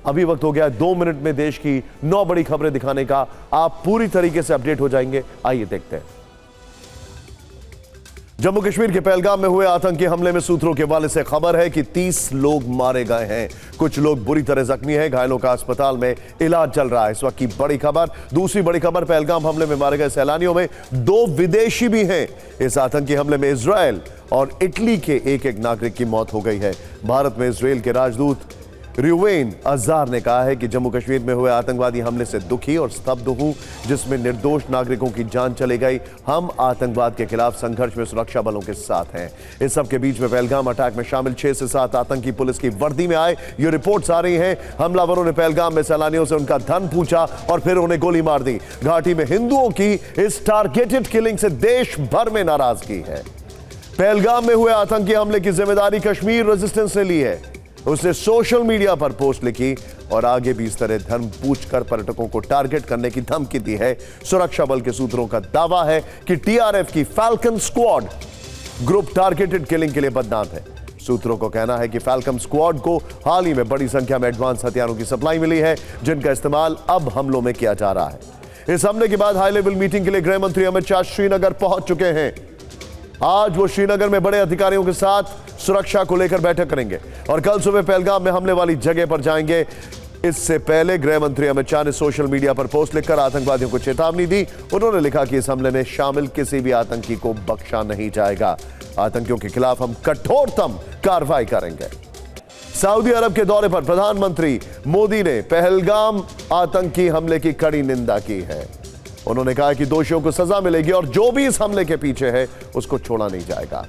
अभी वक्त हो गया 2 मिनट में देश की 9 बड़ी खबरें दिखाने का। आप पूरी तरीके से अपडेट हो जाएंगे। आइए देखते हैं। जम्मू कश्मीर के पहलगाम में हुए आतंकी हमले में सूत्रों के हवाले से खबर है कि 30 लोग मारे गए हैं। कुछ लोग बुरी तरह जख्मी हैं। घायलों का अस्पताल में इलाज चल रहा है। इस वक्त की बड़ी खबर। दूसरी बड़ी खबर, पहलगाम हमले में मारे गए सैलानियों में 2 विदेशी भी हैं। इस आतंकी हमले में इजराइल और इटली के एक नागरिक की मौत हो गई है। भारत में इजराइल के राजदूत रिवेन अज़ार ने कहा है कि जम्मू कश्मीर में हुए आतंकवादी हमले से दुखी और स्तब्ध हूं, जिसमें निर्दोष नागरिकों की जान चली गई। हम आतंकवाद के खिलाफ संघर्ष में सुरक्षा बलों के साथ हैं। इस सब के बीच में पहलगाम अटैक में शामिल 6 से 7 आतंकी पुलिस की वर्दी में आए। ये रिपोर्ट्स आ रही हैं। हमलावरों ने पहलगाम में सैलानियों से उनका धन पूछा और फिर उन्हें गोली मार दी। घाटी में हिंदुओं की इस टारगेटेड किलिंग से देश भर में नाराजगी है। पहलगाम में हुए आतंकी हमले की जिम्मेदारी कश्मीर रेजिस्टेंस ने ली है। उसने सोशल मीडिया पर पोस्ट लिखी और आगे भी इस तरह धर्म पूछकर पर्यटकों को टारगेट करने की धमकी दी है। सुरक्षा बल के सूत्रों का दावा है कि टीआरएफ की falcon squad group targeted killing के लिए बदनाम है। सूत्रों को कहना है कि फैल्कन स्क्वाड को हाल ही में बड़ी संख्या में एडवांस हथियारों की सप्लाई मिली है, जिनका इस्तेमाल अब हमलों में किया जा रहा है। इस हमले के बाद हाई लेवल मीटिंग के लिए गृह मंत्री अमित शाह श्रीनगर पहुंच चुके हैं। आज वो श्रीनगर में बड़े अधिकारियों के साथ सुरक्षा को लेकर बैठक करेंगे और कल सुबह पहलगाम में हमले वाली जगह पर जाएंगे। इससे पहले गृह मंत्री अमित शाह ने सोशल मीडिया पर पोस्ट लिखकर आतंकवादियों को चेतावनी दी। उन्होंने लिखा कि इस हमले में शामिल किसी भी आतंकी को बख्शा नहीं जाएगा। आतंकियों के खिलाफ हम कठोरतम कार्रवाई करेंगे। सऊदी अरब के दौरे पर प्रधानमंत्री मोदी ने पहलगाम आतंकी हमले की कड़ी निंदा की है। उन्होंने कहा कि दोषियों को सजा मिलेगी और जो भी इस हमले के पीछे है उसको छोड़ा नहीं जाएगा।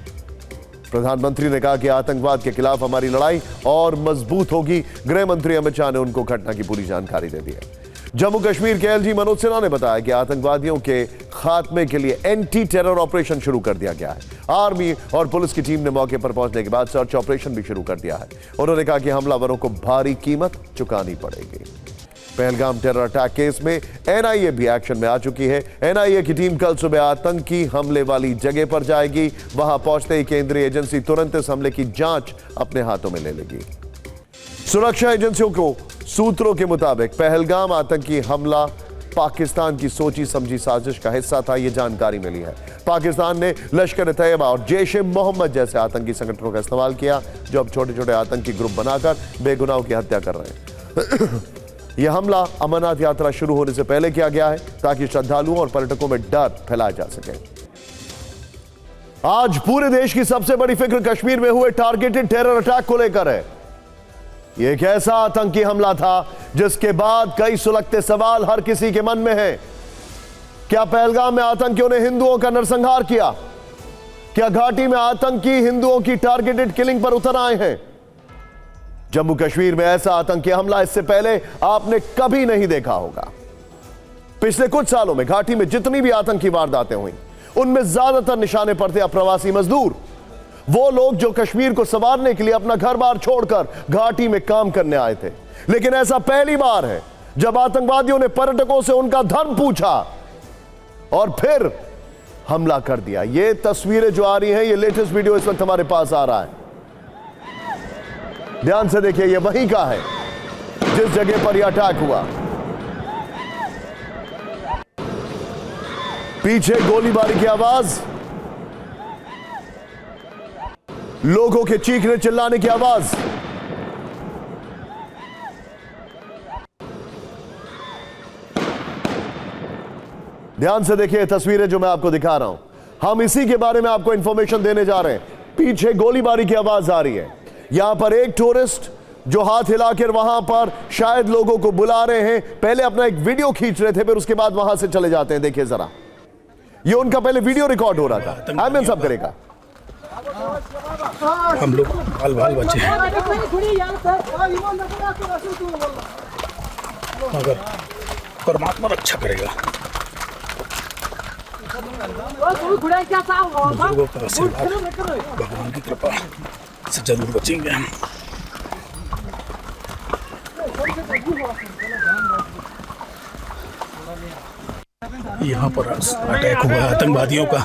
प्रधानमंत्री ने कहा कि आतंकवाद के खिलाफ हमारी लड़ाई और मजबूत होगी। गृह मंत्री अमित शाह ने उनको घटना की पूरी जानकारी दे दी है। जम्मू कश्मीर के एलजी मनोज सिन्हा ने बताया कि आतंकवादियों के खात्मे के लिए एंटी टेरर ऑपरेशन शुरू कर दिया गया है। आर्मी और पुलिस की टीम ने मौके पर पहुंचने के बाद सर्च ऑपरेशन भी शुरू कर दिया है। उन्होंने कहा कि हमलावरों को भारी कीमत चुकानी पड़ेगी। पहलगाम टेरर अटैक केस में एनआईए भी एक्शन में आ चुकी है। एनआईए की टीम कल सुबह आतंकी हमले वाली जगह पर जाएगी। वहां पहुंचते ही केंद्रीय एजेंसी तुरंत इस हमले की जांच अपने हाथों में ले लेगी। सुरक्षा एजेंसियों को सूत्रों के मुताबिक पहलगाम आतंकी हमला पाकिस्तान की सोची समझी साजिश का हिस्सा था, यह जानकारी मिली है। पाकिस्तान ने लश्कर-ए-तैयबा और जैश-ए-मोहम्मद जैसे आतंकी संगठनों का इस्तेमाल किया, जो अब छोटे छोटे आतंकी ग्रुप बनाकर बेगुनाहों की हत्या कर रहे हैं। यह हमला अमरनाथ यात्रा शुरू होने से पहले किया गया है ताकि श्रद्धालुओं और पर्यटकों में डर फैलाया जा सके। आज पूरे देश की सबसे बड़ी फिक्र कश्मीर में हुए टारगेटेड टेरर अटैक को लेकर है। यह एक ऐसा आतंकी हमला था जिसके बाद कई सुलगते सवाल हर किसी के मन में हैं। क्या पहलगाम में आतंकियों ने हिंदुओं का नरसंहार किया? क्या घाटी में आतंकी हिंदुओं की टारगेटेड किलिंग पर उतर आए हैं? जम्मू कश्मीर में ऐसा आतंकी हमला इससे पहले आपने कभी नहीं देखा होगा। पिछले कुछ सालों में घाटी में जितनी भी आतंकी वारदातें हुई, उनमें ज्यादातर निशाने पर थे अप्रवासी मजदूर, वो लोग जो कश्मीर को संवारने के लिए अपना घर बार छोड़कर घाटी में काम करने आए थे। लेकिन ऐसा पहली बार है जब आतंकवादियों ने पर्यटकों से उनका धन पूछा और फिर हमला कर दिया। ये तस्वीरें जो आ रही हैं, ये लेटेस्ट वीडियो इस वक्त हमारे पास आ रहा है। ध्यान से देखिए, यह वहीं का है जिस जगह पर यह अटैक हुआ। पीछे गोलीबारी की आवाज, लोगों के चीखने चिल्लाने की आवाज। ध्यान से देखिए तस्वीरें जो मैं आपको दिखा रहा हूं, हम इसी के बारे में आपको इंफॉर्मेशन देने जा रहे हैं। पीछे गोलीबारी की आवाज आ रही है। यहां पर एक टूरिस्ट जो हाथ हिलाकर वहां पर शायद लोगों को बुला रहे हैं, पहले अपना एक वीडियो खींच रहे थे, फिर उसके बाद वहां से चले जाते हैं। देखिए जरा, ये उनका पहले वीडियो रिकॉर्ड हो रहा था। आमिर सब करेगा। हम लोग बाल बाल बचे हैं, मगर परमात्मा रक्षा करेगा। बुजुर्गों का आशीर्वाद, भगवान की कृपा से जरूर बचेंगे हम। यहाँ पर अटैक हुआ आतंकवादियों का,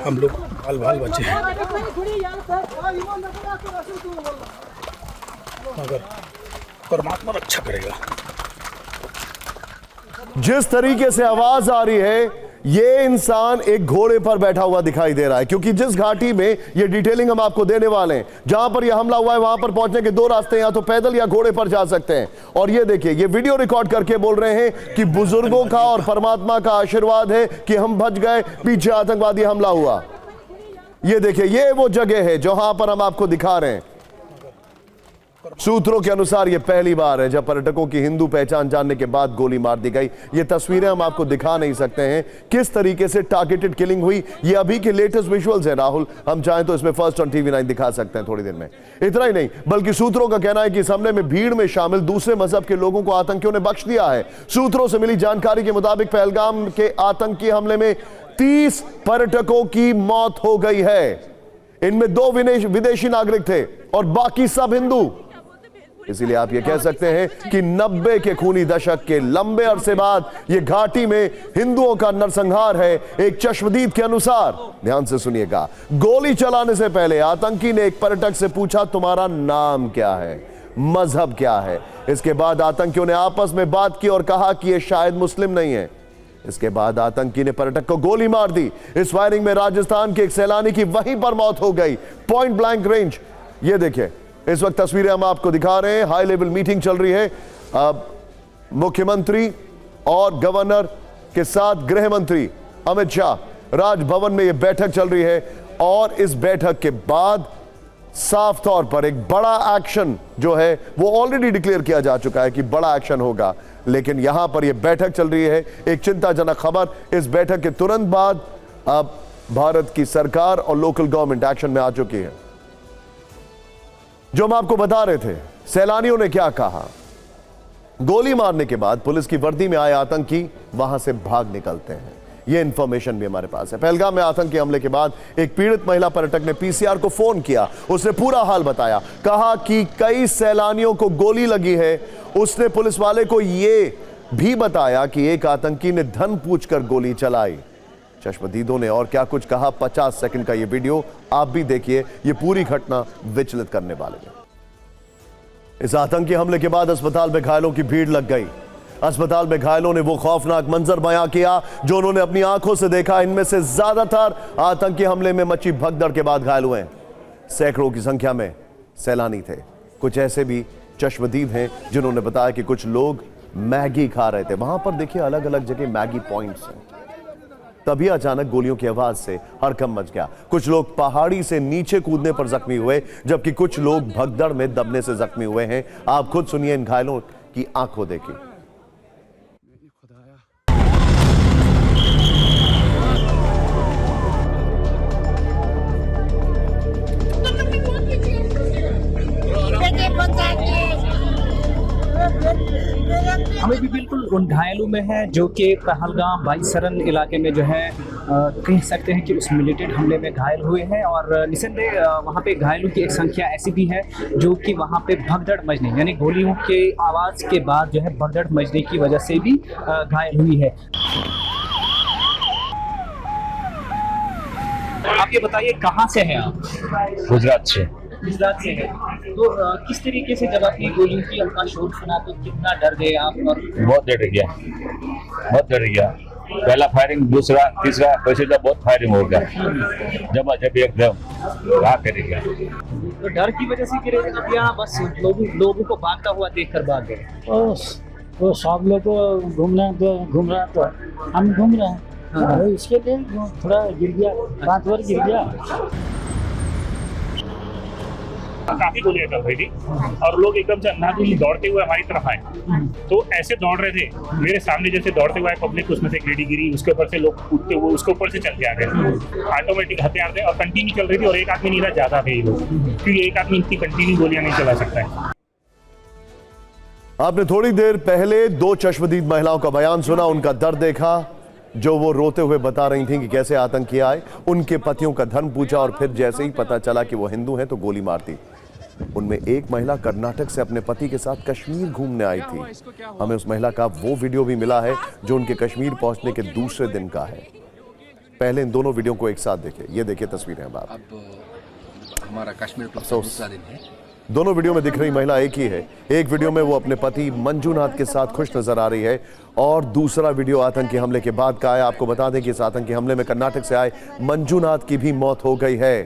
हम लोग बाल बाल बचे हैं। मगर परमात्मा रक्षा करेगा। जिस तरीके से आवाज आ रही है, ये इंसान एक घोड़े पर बैठा हुआ दिखाई दे रहा है, क्योंकि जिस घाटी में ये डिटेलिंग हम आपको देने वाले हैं, जहां पर यह हमला हुआ है, वहां पर पहुंचने के दो रास्ते हैं, या तो पैदल या घोड़े पर जा सकते हैं। और ये देखिए, ये वीडियो रिकॉर्ड करके बोल रहे हैं कि बुजुर्गों का और परमात्मा का आशीर्वाद है कि हम बच गए, पीछे आतंकवादी हमला हुआ। ये देखिए, ये वो जगह है जहां पर हम आपको दिखा रहे हैं। सूत्रों के अनुसार यह पहली बार है जब पर्यटकों की हिंदू पहचान जानने के बाद गोली मार दी गई। ये तस्वीरें हम आपको दिखा नहीं सकते हैं किस तरीके से टारगेटेड किलिंग हुई। ये अभी के लेटेस्ट विजुअल्स हैं राहुल, हम चाहें तो इसमें फर्स्ट ऑन TV9 दिखा सकते हैं थोड़ी देर में। इतना ही नहीं, बल्कि सूत्रों का कहना है कि इस हमले में भीड़ में शामिल दूसरे मजहब के लोगों को आतंकियों ने बख्श दिया है। सूत्रों से मिली जानकारी के मुताबिक पहलगाम के आतंकी हमले में 30 पर्यटकों की मौत हो गई है। इनमें 2 विदेशी नागरिक थे और बाकी सब हिंदू। इसीलिए आप ये कह सकते हैं कि 90 के खूनी दशक के लंबे अरसे बाद ये घाटी में हिंदुओं का नरसंहार है। एक चश्मदीद के अनुसार, ध्यान से सुनिएगा, गोली चलाने से पहले आतंकी ने एक पर्यटक से पूछा, तुम्हारा नाम क्या है, मजहब क्या है। इसके बाद आतंकियों ने आपस में बात की और कहा कि ये शायद मुस्लिम नहीं है। इसके बाद आतंकी ने पर्यटक को गोली मार दी। इस फायरिंग में राजस्थान के एक सैलानी की वहीं पर मौत हो गई, पॉइंट ब्लैंक रेंज। ये देखिए, इस वक्त तस्वीरें हम आपको दिखा रहे हैं। हाई लेवल मीटिंग चल रही है, मुख्यमंत्री और गवर्नर के साथ गृह मंत्री अमित शाह, राजभवन में यह बैठक चल रही है। और इस बैठक के बाद साफ तौर पर एक बड़ा एक्शन जो है वो ऑलरेडी डिक्लेयर किया जा चुका है कि बड़ा एक्शन होगा, लेकिन यहां पर यह बैठक चल रही है। एक चिंताजनक खबर, इस बैठक के तुरंत बाद अब भारत की सरकार और लोकल गवर्नमेंट एक्शन में आ चुकी है। जो हम आपको बता रहे थे, सैलानियों ने क्या कहा, गोली मारने के बाद पुलिस की वर्दी में आए आतंकी वहां से भाग निकलते हैं। यह इंफॉर्मेशन भी हमारे पास है। पहलगाम में आतंकी हमले के बाद एक पीड़ित महिला पर्यटक ने PCR को फोन किया, उसने पूरा हाल बताया, कहा कि कई सैलानियों को गोली लगी है। उसने पुलिस वाले को यह भी बताया कि एक आतंकी ने धन पूछकर गोली चलाई। चश्मदीदों ने और क्या कुछ कहा, 50 सेकंड का ये वीडियो आप भी देखिए। ये पूरी घटना विचलित करने वाली है। इस आतंकी हमले के बाद अस्पताल में घायलों की भीड़ लग गई। अस्पताल में घायलों ने वो खौफनाक मंजर बयां किया जो उन्होंने अपनी आंखों से देखा। इनमें से ज्यादातर आतंकी हमले में मची भगदड़ के बाद घायल हुए। सैकड़ों की संख्या में सैलानी थे। कुछ ऐसे भी चश्मदीद हैं जिन्होंने बताया कि कुछ लोग मैगी खा रहे थे। वहां पर देखिए, अलग अलग जगह मैगी पॉइंट्स हैं। तभी अचानक गोलियों की आवाज से हड़कंप मच गया। कुछ लोग पहाड़ी से नीचे कूदने पर जख्मी हुए, जबकि कुछ लोग भगदड़ में दबने से जख्मी हुए हैं। आप खुद सुनिए इन घायलों की आंखों देखी। हमें भी बिल्कुल उन घायलों में है जो कि पहलगाम बाईसरन इलाके में जो है कह सकते हैं कि उस मिलिटेंट हमले में घायल हुए हैं। और निसंदेह वहाँ पे घायलों की एक संख्या ऐसी भी है जो कि वहाँ पे भगदड़ मचने, यानी गोलियों के आवाज़ के बाद जो है भगदड़ मचने की वजह से भी घायल हुई है। आप ये बताइए, कहाँ से हैं आप? गुजरात से। गुजरात से है, तो किस तरीके से जब आपने गोलियों की उनका शोर सुना तो कितना डर गए आप? और बहुत डर गया, बहुत डर गया। पहला फायरिंग, दूसरा, तीसरा, वैसे तो बहुत फायरिंग हो गया। जब एकदम भाग कर गया। तो डर की वजह से गिरे अब यहाँ बस लोगों को भागता हुआ देखकर भाग गए? तो सब लोग घूम रहे हैं तो हम घूम रहे हैं। हाँ। इसके लिए थोड़ा गिर गया, 5 बार गिर गया। काफी गोलियां चल रही थी और लोग एकदम से अंधाधुंधी दौड़ते हुए हमारी तरफ आए। तो ऐसे दौड़ रहे थे, मेरे सामने जैसे दौड़ते हुए आए पब्लिक, उसमें से एक लेडी गिरी, उसके ऊपर से लोग कूदते हुए उसके ऊपर से चल के आ गए। ऑटोमेटिक हथियार थे और कंटिन्यू चल रही थी, और एक आदमी नहीं था, ज्यादा थे ये लोग, क्योंकि एक आदमी इतनी कंटिन्यू गोलियां नहीं चला सकता है। आपने थोड़ी देर पहले 2 चश्मदीद महिलाओं का बयान सुना, उनका दर्द देखा, जो वो रोते हुए बता रही थीं कि कैसे आतंकी आए, उनके पतियों का धन पूछा और फिर जैसे ही पता चला कि वो हिंदू हैं तो गोली मार दी। उनमें एक महिला कर्नाटक से अपने पति के साथ कश्मीर घूमने आई थी। हमें उस महिला का वो वीडियो भी मिला है जो उनके कश्मीर पहुंचने के दूसरे दिन का है। पहले इन दोनों वीडियो को एक साथ देखिए। ये देखिए तस्वीरें अब आप। हमारा कश्मीर का दूसरा दिन है दोनों वीडियो में दिख रही महिला एक ही है। एक वीडियो में वो अपने पति मंजूनाथ के साथ खुश नजर आ रही है और दूसरा वीडियो आतंकी हमले के बाद का है। आपको बता दें कि इस आतंकी हमले में कर्नाटक से आए मंजूनाथ की भी मौत हो गई है।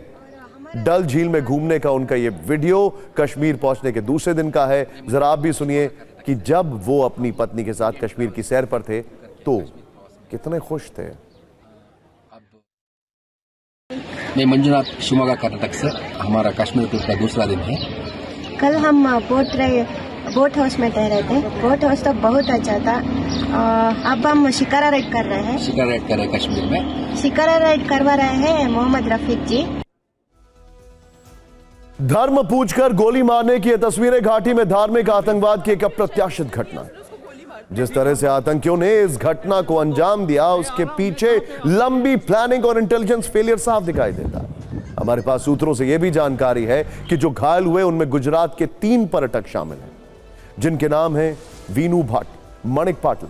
डल झील में घूमने का उनका ये वीडियो कश्मीर पहुंचने के दूसरे दिन का है। जरा आप भी सुनिए कि जब वो अपनी पत्नी के साथ कश्मीर की सैर पर थे तो कितने खुश थे। मैं मंजुनाथ शिवमोगा कर्नाटक से, हमारा कश्मीर टूर का दूसरा दिन है। कल हम बोट हाउस में ठहरे थे। बोट हाउस तो बहुत अच्छा था। अब हम शिकारा राइड कर रहे हैं। शिकारा राइड कर रहे हैं कश्मीर में। शिकारा राइड करवा रहे हैं मोहम्मद रफीक जी। धर्म पूछकर गोली मारने की ये तस्वीरें घाटी में धार्मिक आतंकवाद की एक अप्रत्याशित घटना। जिस तरह से आतंकियों ने इस घटना को अंजाम दिया उसके पीछे लंबी प्लानिंग और इंटेलिजेंस फेलियर साफ दिखाई देता। हमारे पास सूत्रों से यह भी जानकारी है कि जो घायल हुए उनमें गुजरात के 3 पर्यटक शामिल हैं, जिनके नाम हैं वीनू भट्ट, मणिक पाटिल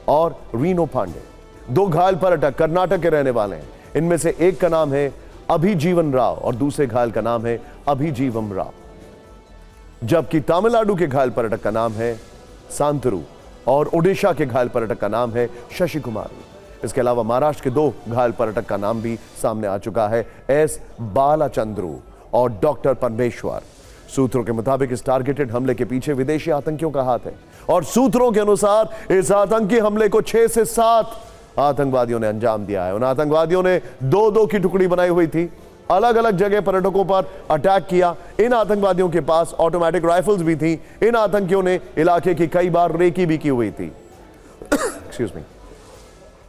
और रीनो पांडे। 2 घायल पर्यटक कर्नाटक के रहने वाले हैं। इनमें से एक का नाम है अभिजीवन राव और दूसरे घायल का नाम है अभिजीवम राव, जबकि तमिलनाडु के घायल पर्यटक का नाम है सांतरू और ओडिशा के घायल पर्यटक का नाम है शशि कुमार। इसके अलावा महाराष्ट्र के 2 घायल पर्यटक का नाम भी सामने आ चुका है, एस बालाचंद्रू और डॉक्टर परमेश्वर। सूत्रों के मुताबिक इस टारगेटेड हमले के पीछे विदेशी आतंकियों का हाथ है और सूत्रों के अनुसार इस आतंकी हमले को 6 से 7 आतंकवादियों ने अंजाम दिया है। उन आतंकवादियों ने 2-2 की टुकड़ी बनाई हुई थी, अलग अलग जगह पर्यटकों पर अटैक किया। इन आतंकवादियों के पास ऑटोमेटिक राइफल्स भी थी। इन आतंकियों ने इलाके की कई बार रेकी भी की हुई थी। Excuse me.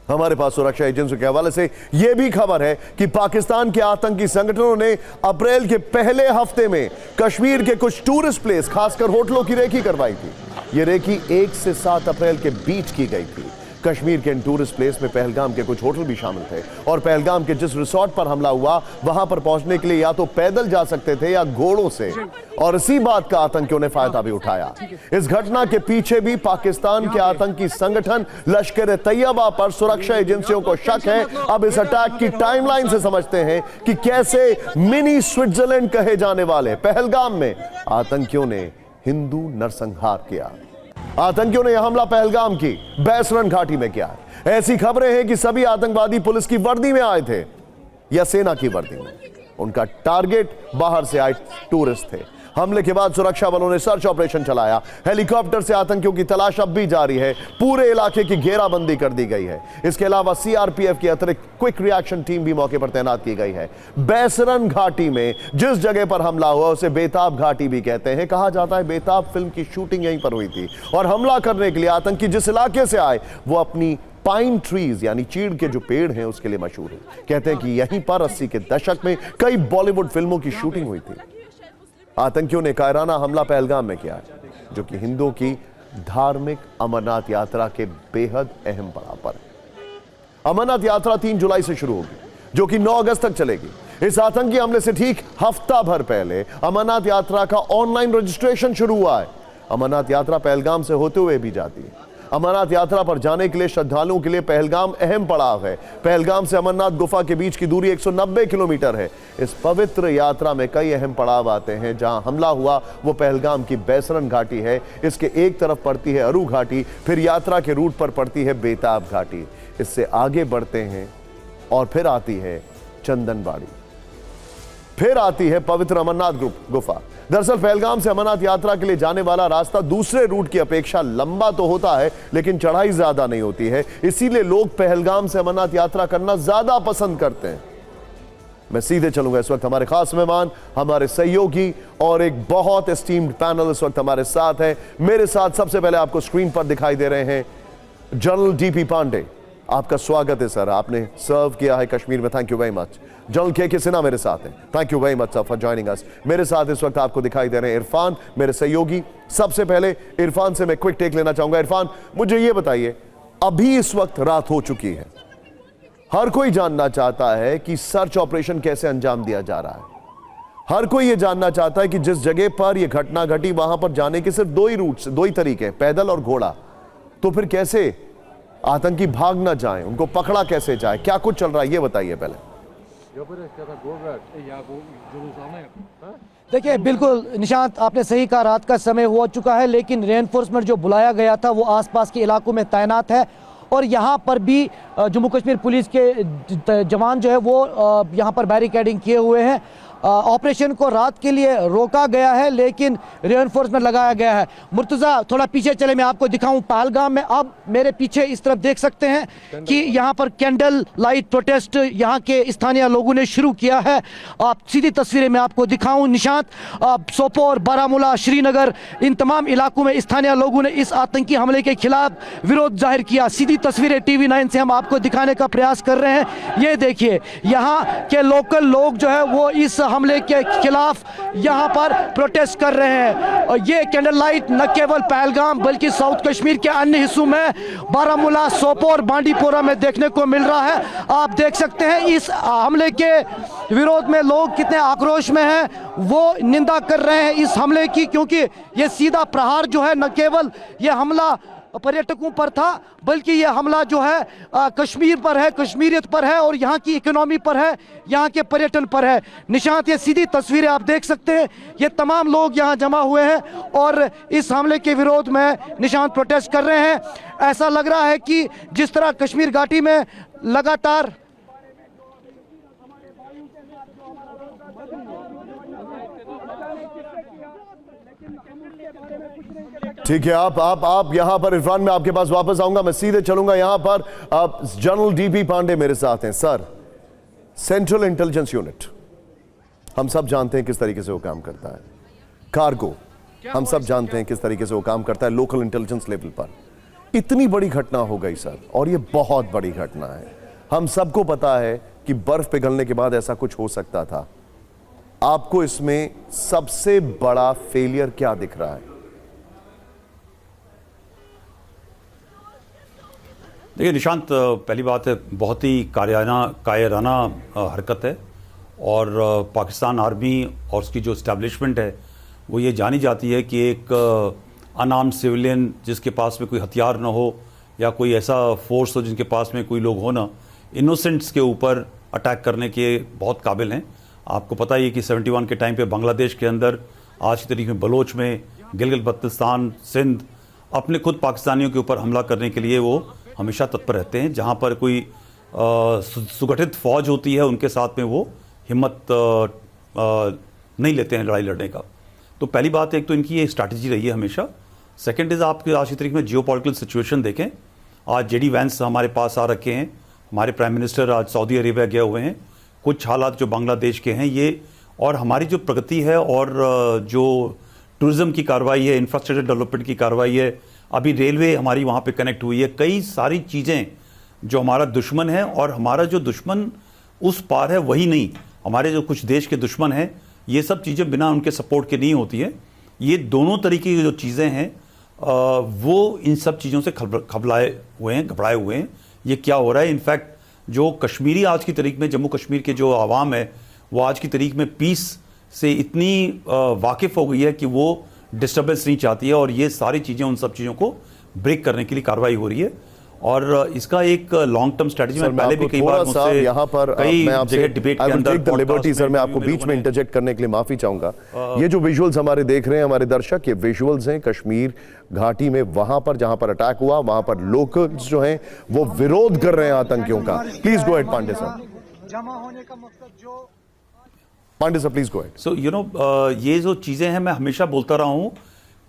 हमारे पास सुरक्षा एजेंसियों के हवाले से यह भी खबर है कि पाकिस्तान के आतंकी संगठनों ने अप्रैल के पहले हफ्ते में कश्मीर के कुछ टूरिस्ट प्लेस, खासकर होटलों की रेकी करवाई थी। यह रेकी 1 से 7 अप्रैल के बीच की गई थी। कश्मीर के इन टूरिस्ट प्लेस में पहलगाम के कुछ होटल भी शामिल थे और पहलगाम के जिस रिसोर्ट पर हमला हुआ वहां पर पहुंचने के लिए या तो पैदल जा सकते थे या घोड़ों से, और इसी बात का आतंकियों ने फायदा भी उठाया। इस घटना के पीछे भी पाकिस्तान के आतंकी संगठन लश्कर तैयबा पर सुरक्षा एजेंसियों को शक है। अब इस अटैक की टाइमलाइन से समझते हैं कि कैसे मिनी स्विट्जरलैंड कहे जाने वाले पहलगाम में आतंकियों ने हिंदू नरसंहार किया। आतंकियों ने यह हमला पहलगाम की बैसरन घाटी में किया है। ऐसी खबरें हैं कि सभी आतंकवादी पुलिस की वर्दी में आए थे या सेना की वर्दी में। उनका टारगेट बाहर से आए टूरिस्ट थे। हमले के बाद सुरक्षा बलों ने सर्च ऑपरेशन चलाया। हेलीकॉप्टर से आतंकियों की तलाश अब भी जारी है। पूरे इलाके की घेराबंदी कर दी गई है। इसके अलावा सीआरपीएफ की अतिरिक्त क्विक रिएक्शन टीम भी मौके पर तैनात की गई है। बैसरन घाटी में जिस जगह पर हमला हुआ उसे बेताब घाटी भी कहते हैं। कहा जाता है बेताब फिल्म की शूटिंग यहीं पर हुई थी और हमला करने के लिए आतंकी जिस इलाके से आए वो अपनी पाइन ट्रीज यानी चीड़ के जो पेड़ हैं उसके लिए मशहूर है। कहते हैं कि यहीं पर 80 के दशक में कई बॉलीवुड फिल्मों की शूटिंग हुई थी। आतंकियों ने कायराना हमला पहलगाम में किया है, जो कि हिंदुओं की धार्मिक अमरनाथ यात्रा के बेहद अहम पड़ाव पर है। अमरनाथ यात्रा 3 जुलाई से शुरू होगी, जो कि 9 अगस्त तक चलेगी। इस आतंकी हमले से ठीक हफ्ता भर पहले अमरनाथ यात्रा का ऑनलाइन रजिस्ट्रेशन शुरू हुआ है। अमरनाथ यात्रा पहलगाम से होते हुए भी जाती है। अमरनाथ यात्रा पर जाने के लिए श्रद्धालुओं के लिए पहलगाम अहम पड़ाव है। पहलगाम से अमरनाथ गुफा के बीच की दूरी 190 किलोमीटर है। इस पवित्र यात्रा में कई अहम पड़ाव आते हैं। जहां हमला हुआ वो पहलगाम की बैसरन घाटी है। इसके एक तरफ पड़ती है अरू घाटी, फिर यात्रा के रूट पर पड़ती है बेताब घाटी। इससे आगे बढ़ते हैं और फिर आती है चंदनबाड़ी, फिर आती है पवित्र अमरनाथ गुफा। दरअसल पहलगाम से अमरनाथ यात्रा के लिए जाने वाला रास्ता दूसरे रूट की अपेक्षा लंबा तो होता है, लेकिन चढ़ाई ज्यादा नहीं होती है। इसीलिए लोग पहलगाम से अमरनाथ यात्रा करना ज्यादा पसंद करते हैं। मैं सीधे चलूंगा। इस वक्त हमारे खास मेहमान, हमारे सहयोगी और एक बहुत एस्टीम्ड पैनल इस वक्त हमारे साथ है। मेरे साथ सबसे पहले आपको स्क्रीन पर दिखाई दे रहे हैं जनरल डीपी पांडे। आपका स्वागत है सर, आपने सर्व किया है कश्मीर में, thank you very much. General के सिन्हा मेरे साथ हैं, thank you very much sir for joining us. मेरे साथ इस वक्त आपको दिखाई दे रहे हैं इरफान, मेरे सहयोगी। सबसे पहले इरफान से मैं क्विक टेक लेना चाहूंगा। इरफान, मुझे ये बताइए, अभी इस वक्त रात हो चुकी है, हर कोई जानना चाहता है कि सर्च ऑपरेशन कैसे अंजाम दिया जा रहा है। हर कोई ये जानना चाहता है कि जिस जगह पर यह घटना घटी वहां पर जाने के सिर्फ 2 ही रूट, 2 ही तरीके, पैदल और घोड़ा। तो फिर कैसे आतंकी भाग ना जाएं, उनको पकड़ा कैसे जाए, क्या कुछ चल रहा है ये बताइए पहले। देखिए बिल्कुल निशांत, आपने सही कहा, रात का समय हो चुका है, लेकिन रेनफोर्समेंट जो बुलाया गया था वो आसपास के इलाकों में तैनात है और यहाँ पर भी जम्मू कश्मीर पुलिस के जवान जो है वो यहाँ पर बैरिकेडिंग किए हुए हैं। ऑपरेशन को रात के लिए रोका गया है लेकिन रेनफोर्समेंट लगाया गया है। मुर्तज़ा थोड़ा पीछे चले, मैं आपको दिखाऊं पहलगाम में। अब मेरे पीछे इस तरफ देख सकते हैं कि यहाँ पर कैंडल लाइट प्रोटेस्ट यहाँ के स्थानीय लोगों ने शुरू किया है। आप सीधी तस्वीरें मैं आपको दिखाऊं निशांत, सोपोर, बारामूला, श्रीनगर, इन तमाम इलाकों में स्थानीय लोगों ने इस आतंकी हमले के खिलाफ विरोध जाहिर किया। सीधी तस्वीरें TV9 से हम आपको दिखाने का प्रयास कर रहे हैं। ये देखिए यहाँ के लोकल लोग जो है वो इस हमले के खिलाफ यहाँ पर प्रोटेस्ट कर रहे हैं। और ये कैंडल लाइट न केवल पहलगाम बल्कि साउथ कश्मीर के अन्य हिस्सों में, बारामूला, सोपोर, बांडीपोरा में देखने को मिल रहा है। आप देख सकते हैं इस हमले के विरोध में लोग कितने आक्रोश में हैं, वो निंदा कर रहे हैं इस हमले की, क्योंकि ये सीधा प्रहार जो है न केवल ये हमला पर्यटकों पर था बल्कि ये हमला जो है कश्मीर पर है, कश्मीरियत पर है और यहाँ की इकोनॉमी पर है, यहाँ के पर्यटन पर है। निशांत, ये सीधी तस्वीरें आप देख सकते हैं, ये तमाम लोग यहाँ जमा हुए हैं और इस हमले के विरोध में निशांत प्रोटेस्ट कर रहे हैं। ऐसा लग रहा है कि जिस तरह कश्मीर घाटी में लगातार ठीक है, आप यहां पर इरफान, मैं आपके पास वापस आऊंगा, मैं सीधे चलूंगा यहां पर। जनरल DP पांडे मेरे साथ हैं। सर, सेंट्रल इंटेलिजेंस यूनिट हम सब जानते हैं किस तरीके से वो काम करता है। कार्गो हम सब जानते हैं किस तरीके से वो काम करता है लोकल इंटेलिजेंस लेवल पर। इतनी बड़ी घटना हो गई सर, और ये बहुत बड़ी घटना है। हम सबको पता है कि बर्फ पिघलने के बाद ऐसा कुछ हो सकता था। आपको इसमें सबसे बड़ा फेलियर क्या दिख रहा है? देखिए निशांत, पहली बात है बहुत ही कायराना हरकत है और पाकिस्तान आर्मी और उसकी जो इस्टेब्लिशमेंट है वो ये जानी जाती है कि एक अनआर्म्ड सिविलियन जिसके पास में कोई हथियार ना हो या कोई ऐसा फोर्स हो जिनके पास में कोई लोग हो ना, इनोसेंट्स के ऊपर अटैक करने के बहुत काबिल हैं। आपको पता ही है कि 71 के टाइम पे बांग्लादेश के अंदर, आज की तारीख में बलोच में, गिलगित बल्तिस्तान, सिंध, अपने खुद पाकिस्तानियों के ऊपर हमला करने के लिए वो हमेशा तत्पर रहते हैं। जहाँ पर कोई सुगठित फौज होती है उनके साथ में वो हिम्मत नहीं लेते हैं लड़ाई लड़ने का। तो पहली बात एक तो इनकी ये स्ट्रैटेजी रही है हमेशा। सेकंड इज़ आपके आज की तारीख में जियोपॉलिटिकल सिचुएशन देखें। आज JD वैंस हमारे पास आ रखे हैं, हमारे प्राइम मिनिस्टर आज सऊदी अरेबिया गए हुए हैं। कुछ हालात जो बांग्लादेश के हैं ये, और हमारी जो प्रगति है और जो टूरिज़्म की कार्रवाई है, इंफ्रास्ट्रक्चर डेवलपमेंट की कार्रवाई है, अभी रेलवे हमारी वहाँ पे कनेक्ट हुई है, कई सारी चीज़ें जो हमारा दुश्मन है, और हमारा जो दुश्मन उस पार है वही नहीं, हमारे जो कुछ देश के दुश्मन हैं, ये सब चीज़ें बिना उनके सपोर्ट के नहीं होती है। ये दोनों तरीके की जो चीज़ें हैं वो इन सब चीज़ों से घबराए हुए हैं। ये क्या हो रहा है, इनफैक्ट जो कश्मीरी आज की तारीख में, जम्मू कश्मीर के जो आवाम है वो आज की तारीख में पीस से इतनी वाकिफ़ हो गई है कि वो डिस्टर्बेंस नहीं चाहती है, और ये सारी चीज़ें उन सब चीज़ों को ब्रेक करने के लिए कार्रवाई हो रही है। और इसका एक लॉन्ग टर्म स्ट्रेटजी में पहले भी कई बार मुझसे यहाँ पर कई मैं आपसे डिबेट के अंदर लिबर्टी सर, मैं आपको बीच में इंटरजेक्ट करने के लिए माफी चाहूंगा। ये जो विजुअल्स हमारे देख रहे हैं हमारे दर्शक, ये विजुअल्स हैं कश्मीर घाटी में, वहां पर जहां पर अटैक हुआ वहां पर लोकल्स जो हैं वो विरोध कर रहे हैं आतंकियों का। Please go ahead Pandey sir. जमा होने का मकसद जो Pandey sir please go ahead. So you know, ये जो चीज़ें हैं मैं हमेशा बोलता रहा हूँ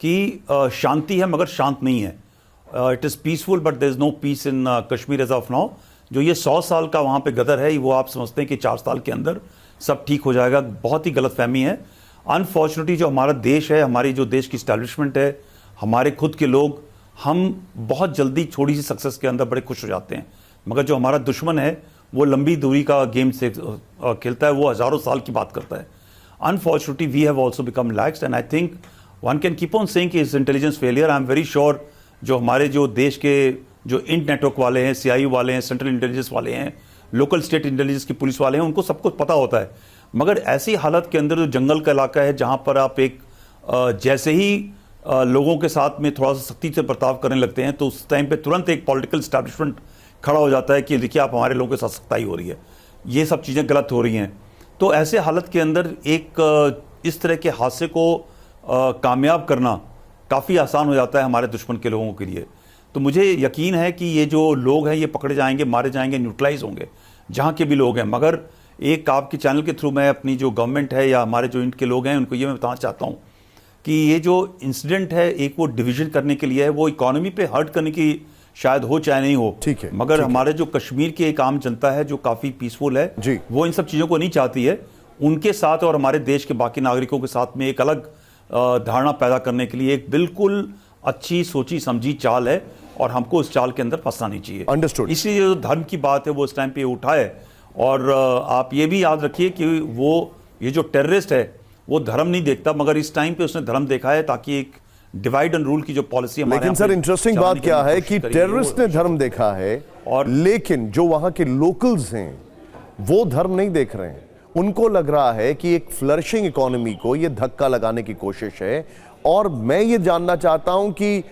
कि शांति है मगर शांत नहीं है। It is peaceful but there is no peace in Kashmir as of now. जो ये 100 साल का वहाँ पे गदर है वो आप समझते हैं कि 4 साल के अंदर सब ठीक हो जाएगा, बहुत ही गलत फहमी है। अनफॉर्चुनेटली जो हमारा देश है, हमारी जो देश की इस्टेब्लिशमेंट है, हमारे खुद के लोग, हम बहुत जल्दी छोटी सी सक्सेस के अंदर बड़े खुश हो जाते हैं, मगर जो हमारा दुश्मन है वो लंबी दूरी का गेम से खेलता है, वो हज़ारों साल की बात करता है। Unfortunately we have also become laxed and I think one can keep on saying कि it's intelligence failure. I am very sure जो हमारे जो देश के जो इंट नेटवर्क वाले हैं, CIU वाले हैं, सेंट्रल इंटेलिजेंस वाले हैं, लोकल स्टेट इंटेलिजेंस की पुलिस वाले हैं, उनको सब कुछ पता होता है। मगर ऐसी हालत के अंदर जो जंगल का इलाका है जहाँ पर आप एक जैसे ही लोगों के साथ में थोड़ा सा सख्ती से बर्ताव करने लगते हैं तो उस टाइम पे तुरंत एक पॉलिटिकल इस्टेब्लिशमेंट खड़ा हो जाता है कि देखिए आप हमारे लोगों के साथ सख्ताई हो रही है, ये सब चीज़ें गलत हो रही हैं। तो ऐसे हालत के अंदर एक इस तरह के हादसे को कामयाब करना काफ़ी आसान हो जाता है हमारे दुश्मन के लोगों के लिए। तो मुझे यकीन है कि ये जो लोग हैं ये पकड़े जाएंगे, मारे जाएंगे, न्यूट्रलाइज होंगे जहाँ के भी लोग हैं। मगर एक आपके चैनल के थ्रू मैं अपनी जो गवर्नमेंट है या हमारे जो इनके लोग हैं उनको ये मैं बताना चाहता हूँ कि ये जो इंसिडेंट है एक वो डिवीजन करने के लिए है, वो इकोनॉमी पे हर्ट करने की शायद हो चाहे नहीं हो, ठीक है, मगर ठीक हमारे जो कश्मीर की एक आम जनता है जो काफ़ी पीसफुल है जी, वो इन सब चीज़ों को नहीं चाहती है। उनके साथ और हमारे देश के बाकी नागरिकों के साथ में एक अलग धारणा पैदा करने के लिए एक बिल्कुल अच्छी सोची समझी चाल है और हमको उस चाल के अंदर फंसना नहीं चाहिए। अंडरस्टूड। इसलिए जो धर्म की बात है वो इस टाइम पे उठाए। और आप ये भी याद रखिए कि वो ये जो टेररिस्ट है वो धर्म नहीं देखता, मगर इस टाइम पे उसने धर्म देखा है ताकि एक डिवाइड एंड रूल की जो पॉलिसी हमारे लेकिन सर इंटरेस्टिंग बात क्या है कि टेररिस्ट ने धर्म देखा है और लेकिन जो वहां के लोकल्स हैं वो धर्म नहीं देख रहे हैं। उनको लग रहा है कि एक फ्लरिशिंग इकोनॉमी को ये धक्का लगाने की कोशिश है। और मैं ये जानना चाहता हूं कि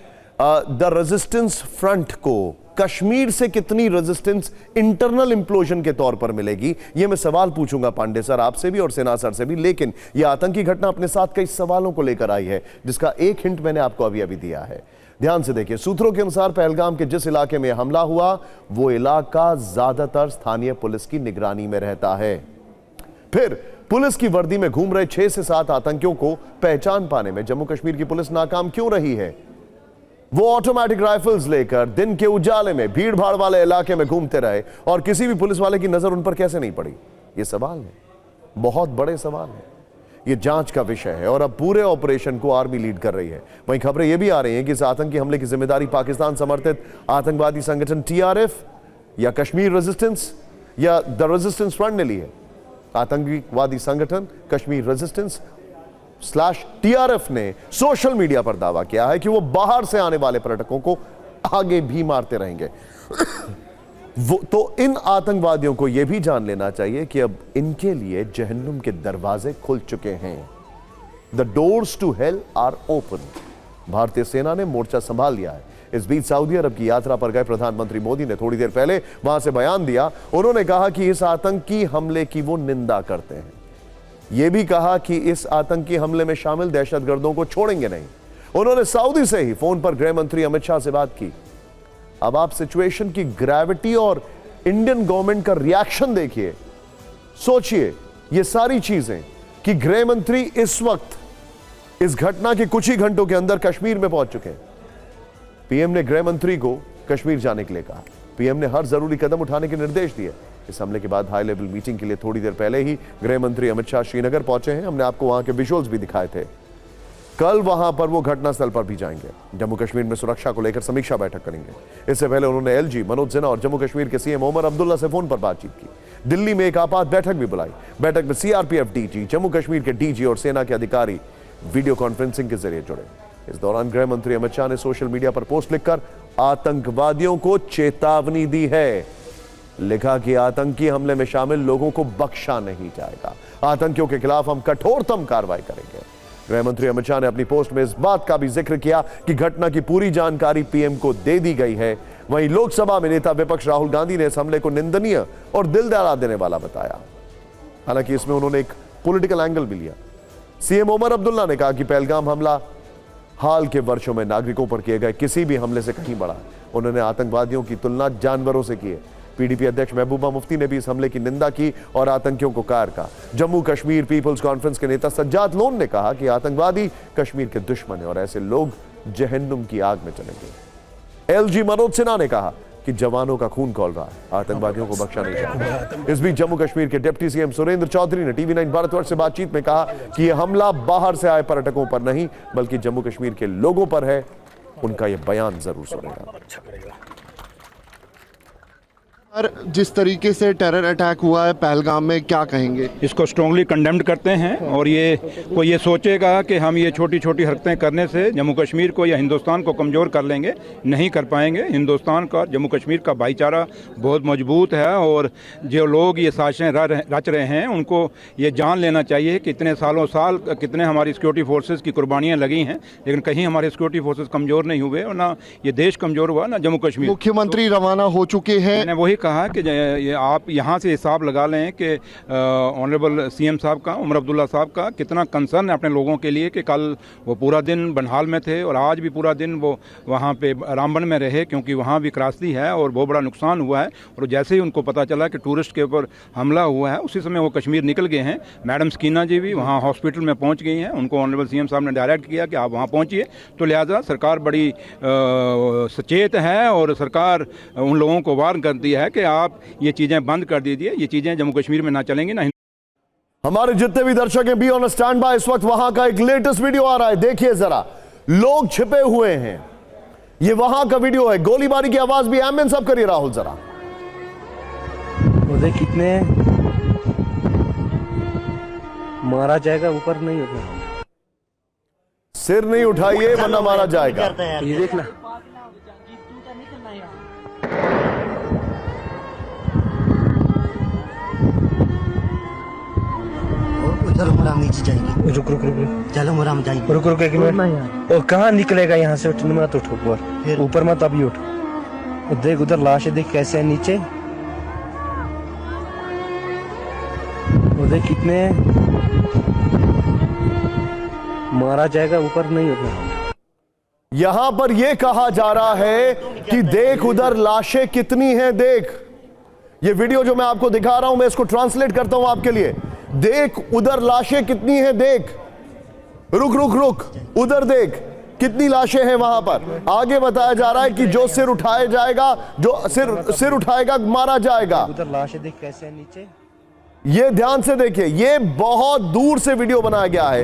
द रेजिस्टेंस फ्रंट को कश्मीर से कितनी रेजिस्टेंस इंटरनल इंप्लोजन के तौर पर मिलेगी, ये मैं सवाल पूछूंगा पांडे सर आपसे भी और सेना सर से भी। लेकिन यह आतंकी घटना अपने साथ कई सवालों को लेकर आई है जिसका एक हिंट मैंने आपको अभी अभी दिया है। ध्यान से देखिए, सूत्रों के अनुसार पहलगाम के जिस इलाके में हमला हुआ वो इलाका ज्यादातर स्थानीय पुलिस की निगरानी में रहता है। फिर पुलिस की वर्दी में घूम रहे 6 से 7 आतंकियों को पहचान पाने में जम्मू कश्मीर की पुलिस नाकाम क्यों रही है? वो ऑटोमेटिक राइफल्स लेकर दिन के उजाले में भीड़ भाड़ वाले इलाके में घूमते रहे और किसी भी पुलिस वाले की नजर उन पर कैसे नहीं पड़ी? ये सवाल है, बहुत बड़े सवाल है। ये जांच का विषय है और अब पूरे ऑपरेशन को आर्मी लीड कर रही है। वहीं खबरें यह भी आ रही हैं कि इस आतंकी हमले की जिम्मेदारी पाकिस्तान समर्थित आतंकवादी संगठन टीआरएफ या कश्मीर रेजिस्टेंस या द रेजिस्टेंस फ्रंट ने ली है। आतंकवादी संगठन कश्मीर रेजिस्टेंस /TRF ने सोशल मीडिया पर दावा किया है कि वो बाहर से आने वाले पर्यटकों को आगे भी मारते रहेंगे। तो इन आतंकवादियों को यह भी जान लेना चाहिए कि अब इनके लिए जहन्नुम के दरवाजे खुल चुके हैं। The doors to hell are open. भारतीय सेना ने मोर्चा संभाल लिया है। इस बीच सऊदी अरब की यात्रा पर गए प्रधानमंत्री मोदी ने थोड़ी देर पहले वहां से बयान दिया। उन्होंने कहा कि इस आतंकी हमले की वो निंदा करते हैं। यह भी कहा कि इस आतंकी हमले में शामिल दहशतगर्दों को छोड़ेंगे नहीं। उन्होंने सऊदी से ही फोन पर गृह मंत्री अमित शाह से बात की। अब आप सिचुएशन की ग्रेविटी और इंडियन गवर्नमेंट का रिएक्शन देखिए, सोचिए ये सारी चीजें कि गृह मंत्री इस वक्त इस घटना के कुछ ही घंटों के अंदर कश्मीर में पहुंच चुके हैं। पीएम ने गृह मंत्री को कश्मीर जाने के लिए कहा। पीएम ने हर जरूरी कदम उठाने के निर्देश दिए। इस हमले के बाद हाई लेवल मीटिंग के लिए थोड़ी देर पहले ही गृह मंत्री अमित शाह श्रीनगर पहुंचे हैं। हमने आपको वहां के विजुअल्स भी दिखाए थे। कल वहां पर वो घटनास्थल पर भी जाएंगे। जम्मू कश्मीर में सुरक्षा को लेकर समीक्षा बैठक करेंगे। इससे पहले उन्होंने एलजी मनोज सिन्हा और जम्मू कश्मीर के सीएम ओमर अब्दुल्ला से फोन पर बातचीत की। दिल्ली में एक आपात बैठक भी बुलाई। बैठक में सीआरपीएफ डीजी, जम्मू कश्मीर के डीजी और सेना के अधिकारी वीडियो कॉन्फ्रेंसिंग के जरिए जुड़े। इस दौरान गृह मंत्री अमित शाह ने सोशल मीडिया पर पोस्ट लिखकर आतंकवादियों को चेतावनी दी है। लिखा कि आतंकी हमले में शामिल लोगों को बख्शा नहीं जाएगा। आतंकियों के खिलाफ हम कठोरतम कार्रवाई करेंगे। गृह मंत्री अमित शाह ने अपनी पोस्ट में इस बात का भी जिक्र किया कि घटना की पूरी जानकारी पीएम को दे दी गई है। वहीं लोकसभा में नेता विपक्ष राहुल गांधी ने इस हमले को निंदनीय और दिल दहला देने वाला बताया। हालांकि इसमें उन्होंने एक पॉलिटिकल एंगल भी लिया। सीएम ओमर अब्दुल्ला ने कहा कि पहलगाम हमला हाल के वर्षों में नागरिकों पर किए गए किसी भी हमले से कहीं बड़ा। उन्होंने आतंकवादियों की तुलना जानवरों से की है। पीडीपी अध्यक्ष महबूबा मुफ्ती ने भी इस हमले की निंदा की और आतंकियों को कार कहा। जम्मू कश्मीर पीपल्स कॉन्फ्रेंस के नेता सज्जाद लोन ने कहा कि आतंकवादी कश्मीर के दुश्मन है और ऐसे लोग जहन्नुम की आग में चलेंगे। एलजी मनोज सिन्हा ने कहा कि जवानों का खून खौल रहा है, आतंकवादियों को बख्शा नहीं जाएगा। इस बीच जम्मू कश्मीर के डिप्टी सीएम सुरेंद्र चौधरी ने टीवी9 भारतवर्ष से बातचीत में कहा कि यह हमला बाहर से आए पर्यटकों पर नहीं बल्कि जम्मू कश्मीर के लोगों पर है। उनका यह बयान जरूर सुनेगा। जिस तरीके से टेरर अटैक हुआ है पहलगाम में, क्या कहेंगे? इसको स्ट्रांगली कंडेम्ड करते हैं और कोई ये सोचेगा कि हम ये छोटी छोटी हरकतें करने से जम्मू कश्मीर को या हिंदुस्तान को कमज़ोर कर लेंगे, नहीं कर पाएंगे। हिंदुस्तान का जम्मू कश्मीर का भाईचारा बहुत मजबूत है और जो लोग ये साजिशें रच रहे हैं उनको ये जान लेना चाहिए कि इतने साल कितने हमारी सिक्योरिटी फोर्सेज की कुर्बानियाँ लगी हैं, लेकिन कहीं हमारे सिक्योरिटी फोर्सेज कमज़ोर नहीं हुए और ना ये देश कमज़ोर हुआ ना जम्मू कश्मीर। मुख्यमंत्री रवाना हो चुके हैं। मैंने वही कहा कि ये आप यहाँ से हिसाब लगा लें कि ऑनरेबल सीएम साहब का, उमर अब्दुल्ला साहब का कितना कंसर्न है अपने लोगों के लिए कि कल वो पूरा दिन बनहाल में थे और आज भी पूरा दिन वो वहाँ पे रामबन में रहे, क्योंकि वहाँ भी त्रासदी है और बहुत बड़ा नुकसान हुआ है। और जैसे ही उनको पता चला कि टूरिस्ट के ऊपर हमला हुआ है, उसी समय वो कश्मीर निकल गए हैं। मैडम स्कीना जी भी वहाँ हॉस्पिटल में पहुँच गई हैं, उनको ऑनरेबल सीएम साहब ने डायरेक्ट किया कि आप वहाँ पहुँचिए। तो लिहाजा सरकार बड़ी सचेत है और सरकार उन लोगों को वार्न करती है कि आप ये चीज़ें बंद कर दीजिए, ये चीज़ें जम्मू कश्मीर में ना चलेंगी ना। हमारे जितने भी दर्शक हैं, बी ऑन स्टैंड बाय। इस वक्त वहां का एक लेटेस्ट वीडियो आ रहा है, देखिए जरा। लोग छिपे हुए हैं, ये वहां का वीडियो है। गोलीबारी की आवाज भी एम्बुलेंस सब करिए राहुल जरा। मुझे कितने मारा जाएगा, ऊपर नहीं होगा, सिर नहीं उठाइए वरना मारा जाएगा। ये देखना उधर मुराम नीचे जाएंगे। रुक रुक रुक रुक, चलो मुराम जाएंगे। रुक रुक एक मिनट। और कहाँ निकलेगा यहाँ से? उठ मत, उठो ऊपर मत, अभी उठ। देख उधर लाशें देख कैसे है नीचे, उधर कितने मारा जाएगा, ऊपर नहीं होगा। यहां पर यह कहा जा रहा है कि देख उधर लाशें कितनी हैं, देख। ये वीडियो जो मैं आपको दिखा रहा हूं, मैं इसको ट्रांसलेट करता हूं आपके लिए। देख उधर लाशें कितनी हैं, देख। रुक रुक रुक, उधर देख कितनी लाशें हैं वहां पर। आगे बताया जा रहा है कि जो सिर उठाया जाएगा, जो सिर उठाएगा मारा जाएगा। उधर लाशें देख कैसे है नीचे। ये ध्यान से देखिए, ये बहुत दूर से वीडियो बनाया गया है।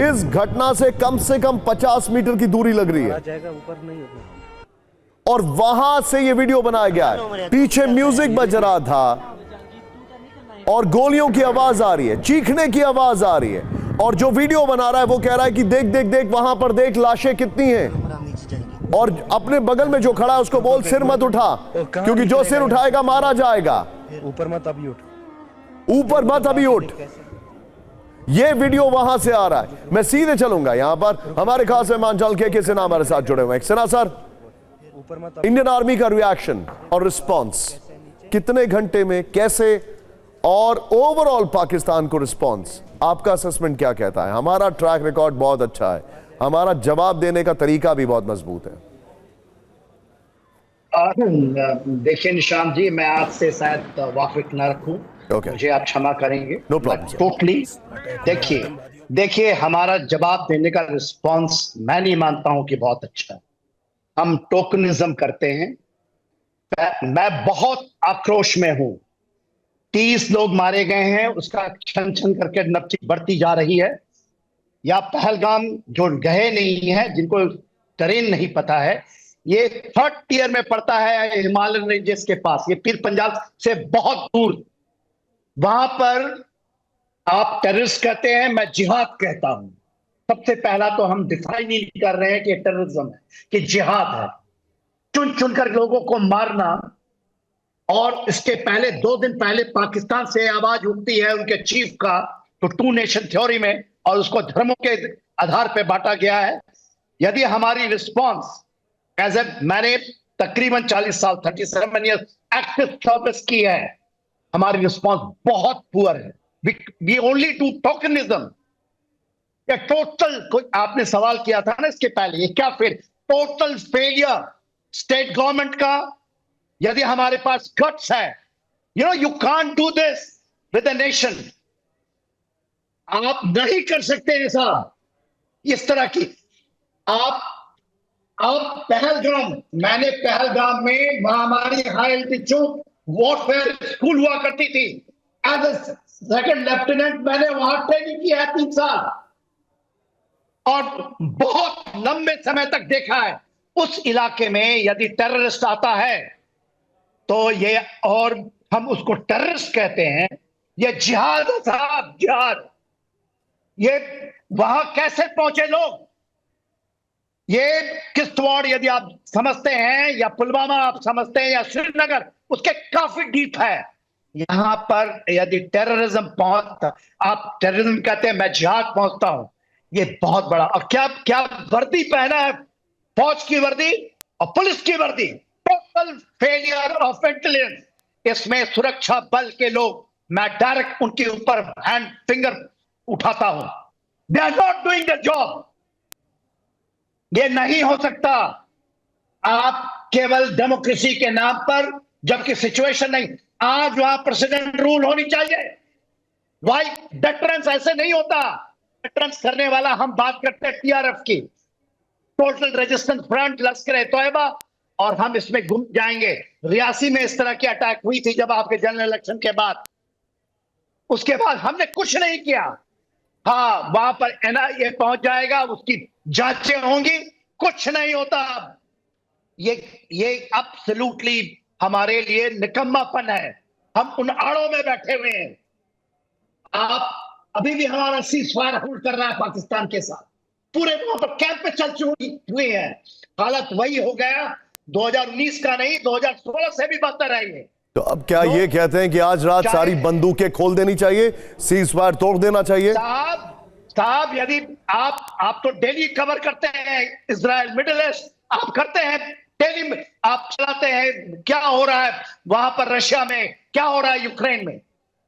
इस घटना से कम 50 मीटर की दूरी लग रही है ऊपर नहीं होगा। और वहां से ये वीडियो बनाया गया है। पीछे म्यूजिक बज रहा था और गोलियों की आवाज आ रही है, चीखने की आवाज आ रही है। और जो वीडियो बना रहा है वो कह रहा है कि देख देख देख वहां पर देख लाशें कितनी हैं। और अपने बगल में जो खड़ा है उसको बोल सिर मत उठा, क्योंकि जो सिर उठाएगा मारा जाएगा। ऊपर मत अभी उठ, ऊपर मत अभी उठ। ये वीडियो वहां से आ रहा है। मैं सीधे चलूंगा, यहां पर हमारे खास मेहमान जल के सिन्हा हमारे साथ जुड़े हुए हैं। सिन्हा सर, इंडियन आर्मी का रिएक्शन और रिस्पांस कितने घंटे में, कैसे, और ओवरऑल पाकिस्तान को रिस्पांस, आपका असेसमेंट क्या कहता है? हमारा ट्रैक रिकॉर्ड बहुत अच्छा है, हमारा जवाब देने का तरीका भी बहुत मजबूत है। देखिए निशान जी, मैं आपसे शायद वाकिफ न रखूं, मुझे आप क्षमा करेंगे। No problem. टोटली देखिए हमारा जवाब देने का रिस्पांस मैं नहीं मानता हूं कि बहुत अच्छा है। हम टोकनिज्म करते हैं। मैं बहुत आक्रोश में हूं। 30 लोग मारे गए हैं, उसका छन छन करके नब्ज बढ़ती जा रही है। या पहलगाम जो गए नहीं है, जिनको टरेन नहीं पता है, ये 3rd टियर में पड़ता है हिमालयन रेंजेस के पास, ये पीर पंजाल से बहुत दूर। वहां पर आप टेररिस्ट कहते हैं, मैं जिहाद कहता हूं। सबसे पहला तो हम डिफाइन ही नहीं कर रहे हैं कि टेररिज्म है, कि जिहाद है। चुन चुनकर लोगों को मारना। और इसके पहले 2 दिन पहले पाकिस्तान से आवाज उठती है उनके चीफ का, तो 2 नेशन थ्योरी में, और उसको धर्मों के आधार पे बांटा गया है। यदि हमारी रिस्पांस मैंने तकरीबन 40 साल 37 ईयर्स एक्टिव सर्विस की है, हमारी रिस्पांस बहुत पुअर है। We only do tokenism. Total, आपने सवाल किया था ना इसके पहले, ये क्या फिर टोटल फेलियर स्टेट गवर्नमेंट का। यदि हमारे पास गट्स है, you can't do this with a nation. आप नहीं कर सकते ऐसा, इस तरह की। आप पहलगाम, मैंने पहलगाम में हमारी हाई एल्टीट्यूड वॉरफेयर स्कूल हुआ करती थी। एज ए सेकंड लेफ्टिनेंट मैंने वहां ट्रेनिंग की है 3 साल, और बहुत लंबे समय तक देखा है। उस इलाके में यदि टेररिस्ट आता है तो ये, और हम उसको टेररिस्ट कहते हैं, ये जिहाद है साहब, जिहाद। ये वहां कैसे पहुंचे लोग? ये किश्तवाड़ यदि आप समझते हैं, या पुलवामा आप समझते हैं, या श्रीनगर, उसके काफी डीप है। यहां पर यदि टेररिज्म पहुंचता, आप टेररिज्म कहते हैं, मैं जिहाद पहुंचता हूं, ये बहुत बड़ा। और क्या वर्दी पहना है, फौज की वर्दी और पुलिस की वर्दी। Total failure of intelligence. इसमें सुरक्षा बल के लोग, मैं डायरेक्ट उनके ऊपर हैंड फिंगर उठाता हूं। They are not doing the job. ये नहीं हो सकता। आप केवल डेमोक्रेसी के नाम पर, जबकि सिचुएशन नहीं, आज वहां प्रेसिडेंट रूल होनी चाहिए। वाई डेटरेंस ऐसे नहीं होता। डेटरेंस करने वाला हम बात करते हैं टीआरएफ की, टोटल रेजिस्टेंस फ्रंट, लश्कर तोयबा, और हम इसमें गुम जाएंगे। रियासी में इस तरह की अटैक हुई थी जब आपके जनरल इलेक्शन के बाद, उसके बाद हमने कुछ नहीं किया। हाँ, वहां पर एनआईए पहुंच जाएगा, उसकी जांचें होंगी, कुछ नहीं होता। ये एब्सोल्युटली हमारे लिए निकम्मापन है। हम उन आड़ों में बैठे हुए हैं। आप अभी भी हमारा सीज़फायर होल्ड कर रहा है पाकिस्तान के साथ, पूरे वहां पर कैंप पे चल चुकी हुई है। हालत वही हो गया 2019 का नहीं, 2016 से भी बदतर है ये। तो अब क्या ये कहते हैं कि आज रात सारी बंदूकें खोल देनी चाहिए, सीज़फायर तोड़ देना चाहिए? साहब यदि आप तो डेली कवर करते हैं इजराइल, मिडिल ईस्ट, आप करते हैं डेली में, आप चलाते हैं क्या हो रहा है वहां पर रशिया में, क्या हो रहा है यूक्रेन में।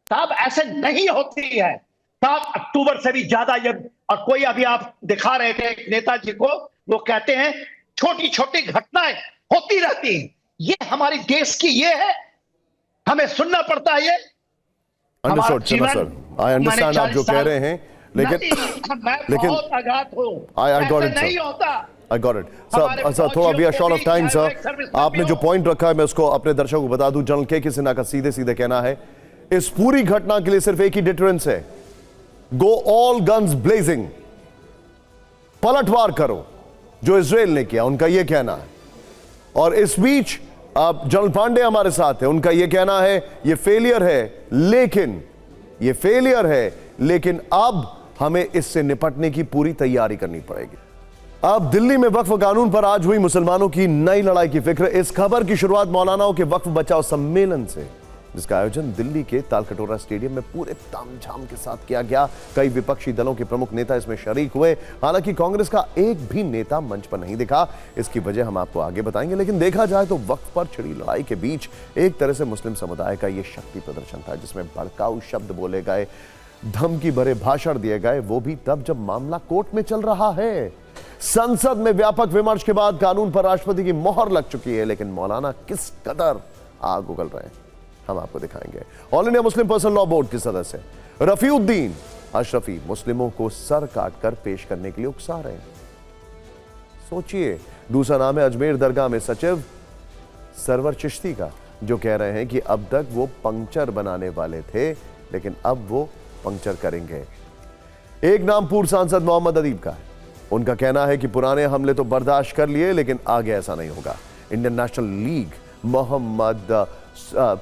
साहब ऐसे नहीं होती है। 7 अक्टूबर से भी ज्यादा ये, और कोई अभी आप दिखा रहे थे नेताजी को, वो कहते हैं छोटी छोटी घटनाएं होती रहती हैं। ये हमारी देश की ये है, हमें सुनना पड़ता है ये। अंडरस्टूड सर, आई अंडरस्टैंड आप जो कह रहे हैं, लेकिन मैं बहुत आघात हूं। I got it, नहीं sir. होता। I got it. सर थोड़ा we are short of time sir. आपने जो पॉइंट रखा है मैं उसको अपने दर्शकों को बता दूं। जनरल के सिन्हा का सीधे सीधे कहना है इस पूरी घटना के लिए सिर्फ एक ही डिटरेंस है, गो ऑल गन्स ब्लेजिंग, पलटवार करो, जो इजराइल ने किया, उनका यह कहना है। और इस बीच अब जनरल पांडे हमारे साथ है, उनका यह कहना है ये फेलियर है, लेकिन अब हमें इससे निपटने की पूरी तैयारी करनी पड़ेगी। अब दिल्ली में वक्फ कानून पर आज हुई मुसलमानों की नई लड़ाई की फिक्र। इस खबर की शुरुआत मौलानाओं के वक्फ बचाओ सम्मेलन से, जिसका आयोजन दिल्ली के तालकटोरा स्टेडियम में पूरे तामझाम के साथ किया गया। कई विपक्षी दलों के प्रमुख नेता इसमें शरीक हुए। हालांकि कांग्रेस का एक भी नेता मंच पर नहीं दिखा। इसकी वजह हम आपको आगे बताएंगे, लेकिन देखा जाए तो वक्फ पर छिड़ी लड़ाई के बीच एक तरह से मुस्लिम समुदाय का यह शक्ति प्रदर्शन था, जिसमें भड़काऊ शब्द बोले गए, धमकी भरे भाषण दिए गए, वो भी तब जब मामला कोर्ट में चल रहा है। संसद में व्यापक विमर्श के बाद कानून पर राष्ट्रपति की मोहर लग चुकी है, लेकिन मौलाना किस कदर आग उगल रहे हैं हम आपको दिखाएंगे। All India Muslim personal law board के सदस्य रफीउद्दीन अशरफी मुस्लिमों को सर काटकर पेश करने के लिए उकसा रहे हैं। सोचिए, दूसरा नाम है अजमेर दरगाह में सचिव सरवर चिश्ती का, जो कह रहे हैं कि अब तक वो पंक्चर बनाने वाले थे, लेकिन अब वो पंक्चर करेंगे। एक नाम पूर्व सांसद मोहम्मद अदीब का है। उनका कहना है कि पुराने हमले तो बर्दाश्त कर लिए, लेकिन आगे ऐसा नहीं होगा। Indian National League Mohammed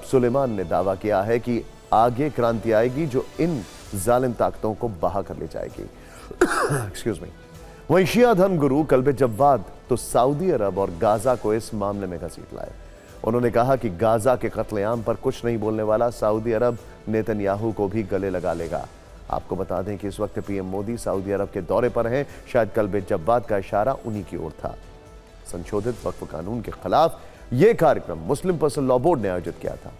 Suleman ने दावा किया है कि आगे क्रांति आएगी जो इन जालिम ताकतों को बहा कर ले जाएगी। Excuse me. वहीं शिया धर्म गुरु कल्बे जव्वाद तो सऊदी अरब और गाजा को इस मामले में घसीट लाए। उन्होंने कहा कि गाजा के कत्लेआम पर कुछ नहीं बोलने वाला सऊदी अरब नेतन्याहू को भी गले लगा लेगा। आपको बता दें कि इस वक्त पीएम मोदी सऊदी अरब के दौरे पर हैं। शायद कल्बे जव्वाद का इशारा उन्हीं की ओर था। संशोधित वक्फ कानून के खिलाफ यह कार्यक्रम मुस्लिम पर्सनल लॉ बोर्ड ने आयोजित किया था,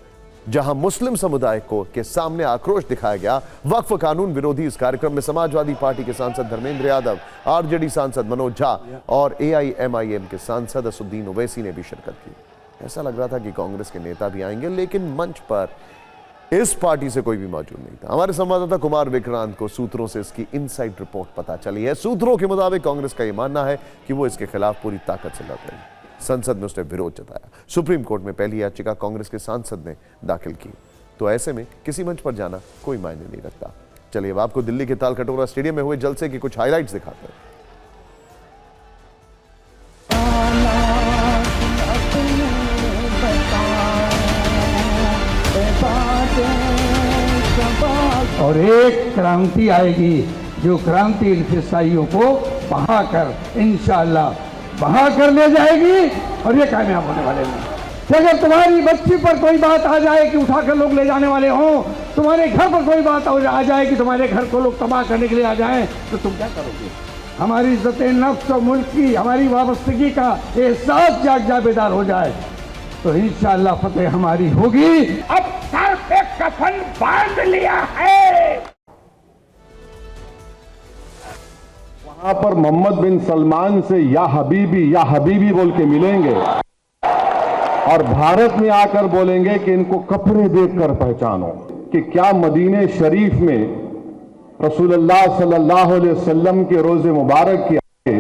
जहां मुस्लिम समुदाय को के सामने आक्रोश दिखाया गया। वक्फ कानून विरोधी इस कार्यक्रम में समाजवादी पार्टी के सांसद धर्मेंद्र यादव, आरजेडी सांसद मनोज झा और एआईएमआईएम के सांसद असुद्दीन ओवैसी ने भी शिरकत की। ऐसा लग रहा था कि कांग्रेस के नेता भी आएंगे, लेकिन मंच पर इस पार्टी से कोई भी मौजूद नहीं था। हमारे संवाददाता कुमार विक्रांत को सूत्रों से इसकी इनसाइड रिपोर्ट पता चली है। सूत्रों के मुताबिक कांग्रेस का यह मानना है कि वो इसके खिलाफ पूरी ताकत से लड़ रही है। संसद में उसने विरोध जताया। सुप्रीम कोर्ट में पहली याचिका कांग्रेस के सांसद ने दाखिल की। तो ऐसे में किसी मंच पर जाना कोई मायने नहीं रखता। चलिए अब आपको दिल्ली के तालकटोरा स्टेडियम में हुए जलसे की कुछ हाइलाइट्स दिखाते हैं। और एक क्रांति आएगी, जो क्रांति इन फिसाइयों को बहाकर इंशाअल्लाह बहा कर ले जाएगी, और ये कामयाब होने वाले नहीं। अगर तुम्हारी बच्ची पर कोई बात आ जाए कि उठाकर लोग ले जाने वाले हों, तुम्हारे घर पर कोई बात आ जाए कि तुम्हारे घर को लोग तबाह करने के लिए आ जाएं, तो तुम क्या करोगे? हमारी इज्जत नफ्स और मुल्क की, हमारी वाबस्तगी का एहसास जाग बेदार हो जाए, तो इंशाअल्लाह फतेह हमारी होगी। अब सर पे कफन बांध लिया है। वहां पर मोहम्मद बिन सलमान से या हबीबी बोल के मिलेंगे और भारत में आकर बोलेंगे कि इनको कपड़े देखकर पहचानो कि क्या मदीने शरीफ में रसूलुल्लाह सल्लल्लाहु अलैहि वसल्लम के रोजे मुबारक के आगे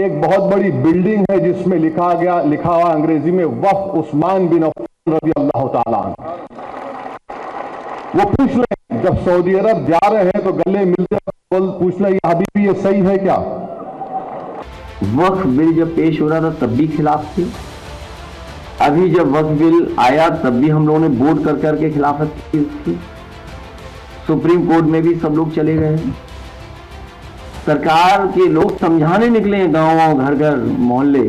एक बहुत बड़ी बिल्डिंग है जिसमें लिखा हुआ अंग्रेजी में वफ़ उस्मान बिन अफ़्फ़ान रज़ी अल्लाह ताला अन्हु। वो पूछ ले जब सऊदी अरब जा रहे हैं तो गले मिलते पूछ ले हबीबी ये सही है क्या? वक्फ बिल जब पेश हो रहा था तब भी खिलाफ थे, अभी जब वक्फ बिल आया तब भी हम लोगों ने वोट कर करके खिलाफत की उसकी। सुप्रीम कोर्ट में भी सब लोग चले गए हैं। सरकार के लोग समझाने निकले हैं गाँव घर घर मोहल्ले,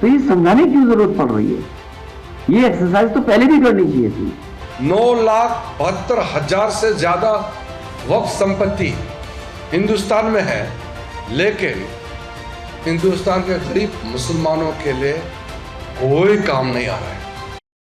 तो ये समझाने की जरूरत पड़ रही है। ये एक्सरसाइज तो पहले भी करनी चाहिए थी। 9,72,000 से ज्यादा वक्फ संपत्ति हिंदुस्तान में है, लेकिन हिंदुस्तान के गरीब मुसलमानों के लिए कोई काम नहीं आ रहा है।